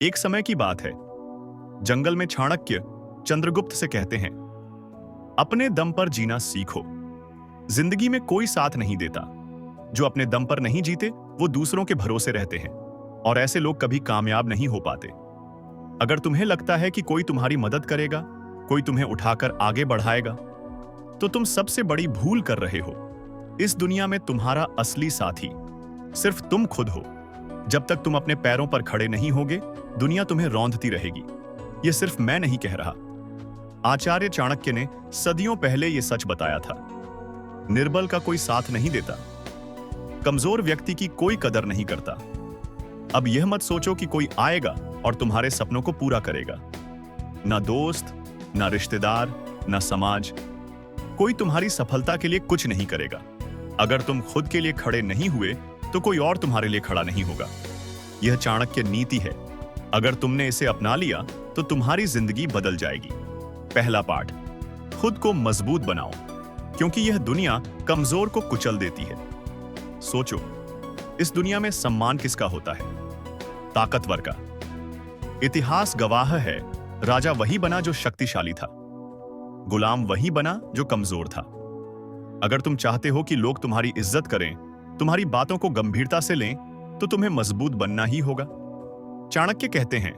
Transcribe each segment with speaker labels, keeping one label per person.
Speaker 1: एक समय की बात है। जंगल में चाणक्य चंद्रगुप्त से कहते हैं, अपने दम पर जीना सीखो। जिंदगी में कोई साथ नहीं देता। जो अपने दम पर नहीं जीते वो दूसरों के भरोसे रहते हैं, और ऐसे लोग कभी कामयाब नहीं हो पाते। अगर तुम्हें लगता है कि कोई तुम्हारी मदद करेगा, कोई तुम्हें उठाकर आगे बढ़ाएगा, तो तुम सबसे बड़ी भूल कर रहे हो। इस दुनिया में तुम्हारा असली साथी सिर्फ तुम खुद हो। जब तक तुम अपने पैरों पर खड़े नहीं होगे, दुनिया तुम्हें रौंदती रहेगी। यह सिर्फ मैं नहीं कह रहा, आचार्य चाणक्य ने सदियों पहले यह सच बताया था। निर्बल का कोई साथ नहीं देता, कमजोर व्यक्ति की कोई कदर नहीं करता। अब यह मत सोचो कि कोई आएगा और तुम्हारे सपनों को पूरा करेगा। ना दोस्त, ना रिश्तेदार, ना समाज, कोई तुम्हारी सफलता के लिए कुछ नहीं करेगा। अगर तुम खुद के लिए खड़े नहीं हुए तो कोई और तुम्हारे लिए खड़ा नहीं होगा। यह चाणक्य नीति है। अगर तुमने इसे अपना लिया तो तुम्हारी जिंदगी बदल जाएगी। पहला पाठ, खुद को मजबूत बनाओ, क्योंकि यह दुनिया कमजोर को कुचल देती है। सोचो, इस दुनिया में सम्मान किसका होता है? ताकतवर का। इतिहास गवाह है, राजा वही बना जो शक्तिशाली था, गुलाम वही बना जो कमजोर था। अगर तुम चाहते हो कि लोग तुम्हारी इज्जत करें, तुम्हारी बातों को गंभीरता से लें, तो तुम्हें मजबूत बनना ही होगा। चाणक्य कहते हैं,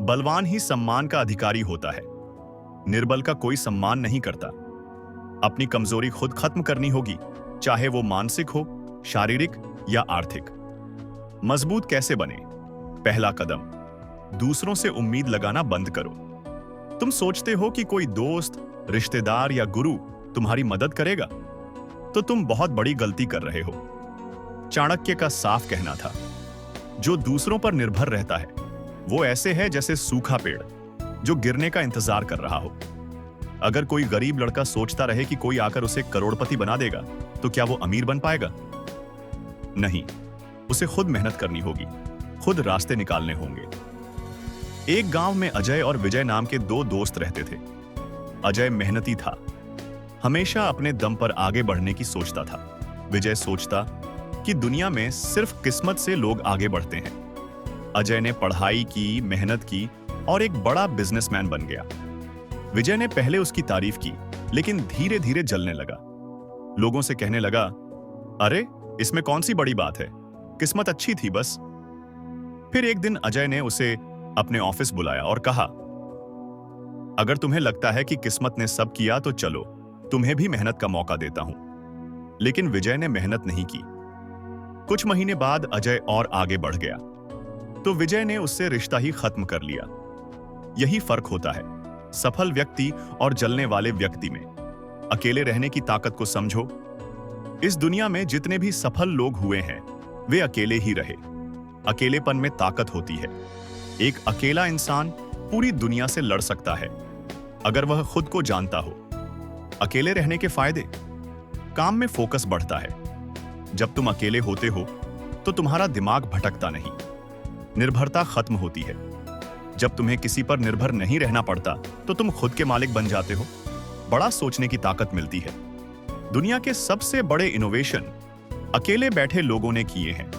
Speaker 1: बलवान ही सम्मान का अधिकारी होता है, निर्बल का कोई सम्मान नहीं करता। अपनी कमजोरी खुद खत्म करनी होगी, चाहे वो मानसिक हो, शारीरिक या आर्थिक। मजबूत कैसे बने? पहला कदम, दूसरों से उम्मीद लगाना बंद करो। तुम सोचते हो कि कोई दोस्त, रिश्तेदार या गुरु तुम्हारी मदद करेगा, तो तुम बहुत बड़ी गलती कर रहे हो। चाणक्य का साफ कहना था, जो दूसरों पर निर्भर रहता है वो ऐसे है जैसे सूखा पेड़ जो गिरने का इंतजार कर रहा हो। अगर कोई गरीब लड़का सोचता रहे कि कोई आकर उसे करोड़पति बना देगा, तो क्या वो अमीर बन पाएगा? नहीं, उसे खुद मेहनत करनी होगी, खुद रास्ते निकालने होंगे। एक गांव में अजय और विजय नाम के दो दोस्त रहते थे। अजय मेहनती था, हमेशा अपने दम पर आगे बढ़ने की सोचता था। विजय सोचता कि दुनिया में सिर्फ किस्मत से लोग आगे बढ़ते हैं। अजय ने पढ़ाई की, मेहनत की और एक बड़ा बिजनेसमैन बन गया। विजय ने पहले उसकी तारीफ की, लेकिन धीरे धीरे जलने लगा। लोगों से कहने लगा, अरे इसमें कौन सी बड़ी बात है, किस्मत अच्छी थी बस। फिर एक दिन अजय ने उसे अपने ऑफिस बुलाया और कहा, अगर तुम्हें लगता है कि किस्मत ने सब किया तो चलो, तुम्हें भी मेहनत का मौका देता हूं। लेकिन विजय ने मेहनत नहीं की। कुछ महीने बाद अजय और आगे बढ़ गया, तो विजय ने उससे रिश्ता ही खत्म कर लिया। यही फर्क होता है सफल व्यक्ति और जलने वाले व्यक्ति में। अकेले रहने की ताकत को समझो। इस दुनिया में जितने भी सफल लोग हुए हैं, वे अकेले ही रहे। अकेलेपन में ताकत होती है। एक अकेला इंसान पूरी दुनिया से लड़ सकता है, अगर वह खुद को जानता हो। अकेले रहने के फायदे, काम में फोकस बढ़ता है। जब तुम अकेले होते हो तो तुम्हारा दिमाग भटकता नहीं, निर्भरता खत्म होती है। जब तुम्हें किसी पर निर्भर नहीं रहना पड़ता तो तुम खुद के मालिक बन जाते हो। बड़ा सोचने की ताकत मिलती है। दुनिया के सबसे बड़े इनोवेशन अकेले बैठे लोगों ने किए हैं।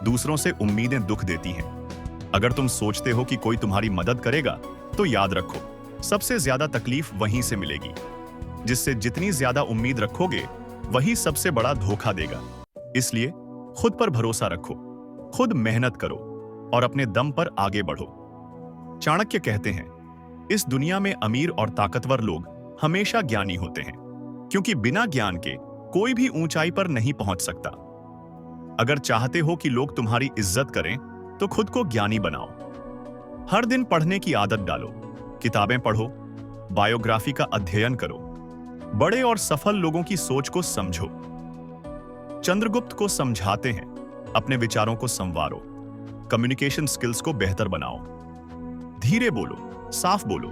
Speaker 1: दूसरों से उम्मीदें दुख देती हैं। अगर तुम सोचते हो कि कोई तुम्हारी मदद करेगा, तो याद रखो, सबसे ज्यादा तकलीफ वहीं से मिलेगी। जिससे जितनी ज्यादा उम्मीद रखोगे, वही सबसे बड़ा धोखा देगा। इसलिए खुद पर भरोसा रखो, खुद मेहनत करो और अपने दम पर आगे बढ़ो। चाणक्य कहते हैं, इस दुनिया में अमीर और ताकतवर लोग हमेशा ज्ञानी होते हैं, क्योंकि बिना ज्ञान के कोई भी ऊंचाई पर नहीं पहुंच सकता। अगर चाहते हो कि लोग तुम्हारी इज्जत करें, तो खुद को ज्ञानी बनाओ। हर दिन पढ़ने की आदत डालो, किताबें पढ़ो, बायोग्राफी का अध्ययन करो, बड़े और सफल लोगों की सोच को समझो। चंद्रगुप्त को समझाते हैं, अपने विचारों को संवारो, कम्युनिकेशन स्किल्स को बेहतर बनाओ, धीरे बोलो, साफ बोलो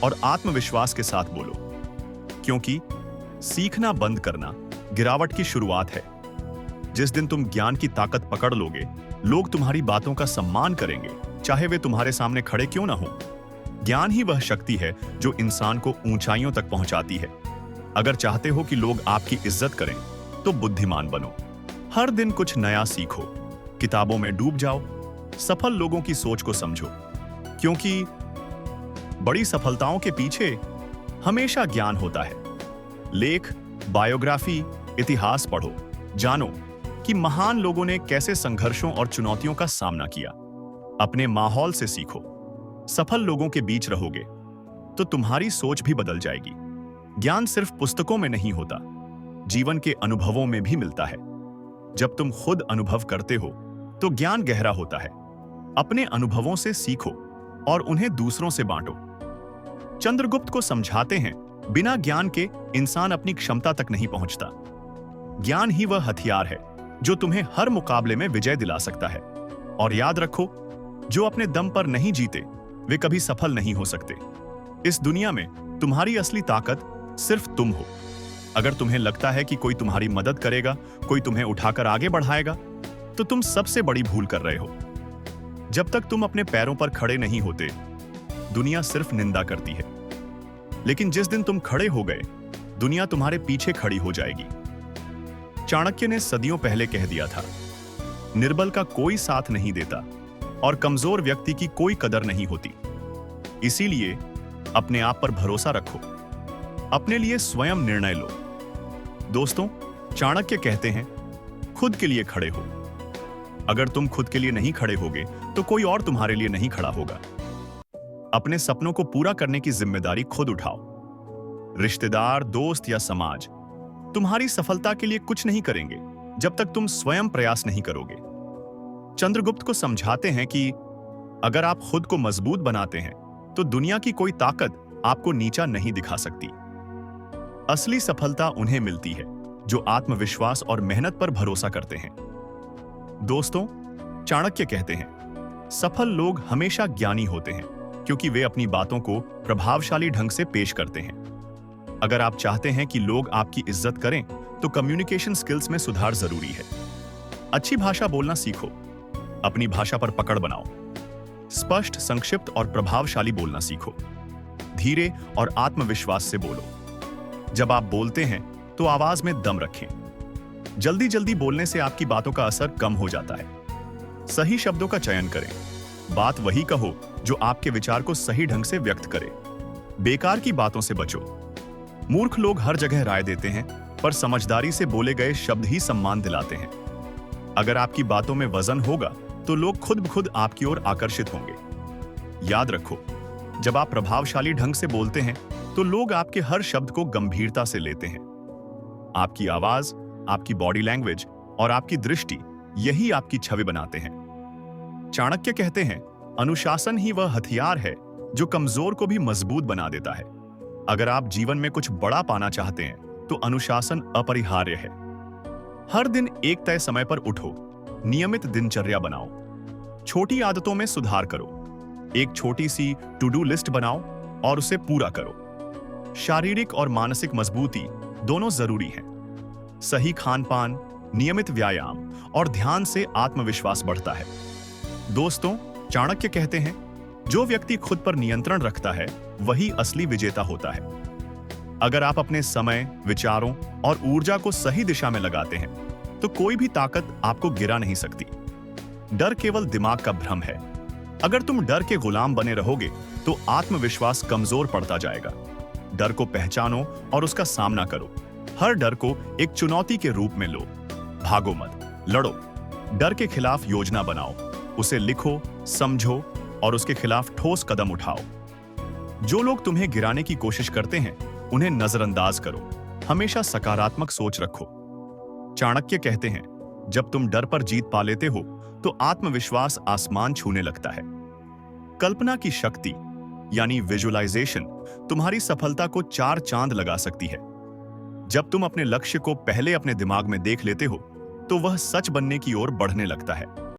Speaker 1: और आत्मविश्वास के साथ बोलो, क्योंकि सीखना बंद करना गिरावट की शुरुआत है। जिस दिन तुम ज्ञान की ताकत पकड़ लोगे, लोग तुम्हारी बातों का सम्मान करेंगे, चाहे वे तुम्हारे सामने खड़े क्यों ना हो। ज्ञान ही वह शक्ति है जो इंसान को ऊंचाइयों तक पहुंचाती है। अगर चाहते हो कि लोग आपकी इज्जत करें, तो बुद्धिमान बनो। हर दिन कुछ नया सीखो, किताबों में डूब जाओ, सफल लोगों की सोच को समझो क्योंकि बड़ी सफलताओं के पीछे हमेशा ज्ञान होता है। लेख, बायोग्राफी, इतिहास पढ़ो, जानो कि महान लोगों ने कैसे संघर्षों और चुनौतियों का सामना किया। अपने माहौल से सीखो। सफल लोगों के बीच रहोगे तो तुम्हारी सोच भी बदल जाएगी। ज्ञान सिर्फ पुस्तकों में नहीं होता, जीवन के अनुभवों में भी मिलता है। जब तुम खुद अनुभव करते हो तो ज्ञान गहरा होता है। अपने अनुभवों से सीखो और उन्हें दूसरों से बांटो। चंद्रगुप्त को समझाते हैं, बिना ज्ञान के इंसान अपनी क्षमता तक नहीं पहुंचता। ज्ञान ही वह हथियार है जो तुम्हें हर मुकाबले में विजय दिला सकता है। और याद रखो, जो अपने दम पर नहीं जीते वे कभी सफल नहीं हो सकते। इस दुनिया में तुम्हारी असली ताकत सिर्फ तुम हो। अगर तुम्हें लगता है कि कोई तुम्हारी मदद करेगा, कोई तुम्हें उठाकर आगे बढ़ाएगा, तो तुम सबसे बड़ी भूल कर रहे हो। जब तक तुम अपने पैरों पर खड़े नहीं होते, दुनिया सिर्फ निंदा करती है। लेकिन जिस दिन तुम खड़े हो गए, दुनिया तुम्हारे पीछे खड़ी हो जाएगी। चाणक्य ने सदियों पहले कह दिया था, निर्बल का कोई साथ नहीं देता और कमजोर व्यक्ति की कोई कदर नहीं होती। इसीलिए अपने आप पर भरोसा रखो, अपने लिए स्वयं निर्णय लो। दोस्तों, चाणक्य कहते हैं, खुद के लिए खड़े हो। अगर तुम खुद के लिए नहीं खड़े होगे तो कोई और तुम्हारे लिए नहीं खड़ा होगा। अपने सपनों को पूरा करने की जिम्मेदारी खुद उठाओ। रिश्तेदार, दोस्त या समाज तुम्हारी सफलता के लिए कुछ नहीं करेंगे जब तक तुम स्वयं प्रयास नहीं करोगे। चंद्रगुप्त को समझाते हैं कि अगर आप खुद को मजबूत बनाते हैं तो दुनिया की कोई ताकत आपको नीचा नहीं दिखा सकती। असली सफलता उन्हें मिलती है जो आत्मविश्वास और मेहनत पर भरोसा करते हैं। दोस्तों, चाणक्य कहते हैं, सफल लोग हमेशा ज्ञानी होते हैं क्योंकि वे अपनी बातों को प्रभावशाली ढंग से पेश करते हैं। अगर आप चाहते हैं कि लोग आपकी इज्जत करें तो कम्युनिकेशन स्किल्स में सुधार जरूरी है। अच्छी भाषा बोलना सीखो, अपनी भाषा पर पकड़ बनाओ। स्पष्ट, संक्षिप्त और प्रभावशाली बोलना सीखो। धीरे और आत्मविश्वास से बोलो। जब आप बोलते हैं तो आवाज में दम रखें। जल्दी जल्दी बोलने से आपकी बातों का असर कम हो जाता है। सही शब्दों का चयन करें। बात वही कहो जो आपके विचार को सही ढंग से व्यक्त करे। बेकार की बातों से बचो। मूर्ख लोग हर जगह राय देते हैं, पर समझदारी से बोले गए शब्द ही सम्मान दिलाते हैं। अगर आपकी बातों में वजन होगा तो लोग खुद ब खुद आपकी ओर आकर्षित होंगे। याद रखो, जब आप प्रभावशाली ढंग से बोलते हैं तो लोग आपके हर शब्द को गंभीरता से लेते हैं। आपकी आवाज, आपकी बॉडी लैंग्वेज और आपकी दृष्टि, यही आपकी छवि बनाते हैं। चाणक्य कहते हैं, अनुशासन ही वह हथियार है जो कमजोर को भी मजबूत बना देता है। अगर आप जीवन में कुछ बड़ा पाना चाहते हैं तो अनुशासन अपरिहार्य है। हर दिन एक तय समय पर उठो, नियमित दिनचर्या बनाओ, छोटी आदतों में सुधार करो। एक छोटी सी टू डू लिस्ट बनाओ और उसे पूरा करो। शारीरिक और मानसिक मजबूती दोनों जरूरी हैं। सही खान-पान, नियमित व्यायाम और ध्यान से आत्मविश्वास बढ़ता है। दोस्तों, चाणक्य कहते हैं, जो व्यक्ति खुद पर नियंत्रण रखता है वही असली विजेता होता है। अगर आप अपने समय, विचारों और ऊर्जा को सही दिशा में लगाते हैं तो कोई भी ताकत आपको गिरा नहीं सकती। डर केवल दिमाग का भ्रम है। अगर तुम डर के गुलाम बने रहोगे तो आत्मविश्वास कमजोर पड़ता जाएगा। डर को पहचानो और उसका सामना करो। हर डर को एक चुनौती के रूप में लो। भागो मत, लड़ो। डर के खिलाफ योजना बनाओ, उसे लिखो, समझो और उसके खिलाफ ठोस कदम उठाओ। जो लोग तुम्हें गिराने की कोशिश करते हैं उन्हें नजरअंदाज करो। हमेशा सकारात्मक सोच रखो। चाणक्य कहते हैं, जब तुम डर पर जीत पा लेते हो तो आत्मविश्वास आसमान छूने लगता है। कल्पना की शक्ति यानी विजुअलाइजेशन तुम्हारी सफलता को 4 चांद लगा सकती है। जब तुम अपने लक्ष्य को पहले अपने दिमाग में देख लेते हो तो वह सच बनने की ओर बढ़ने लगता है।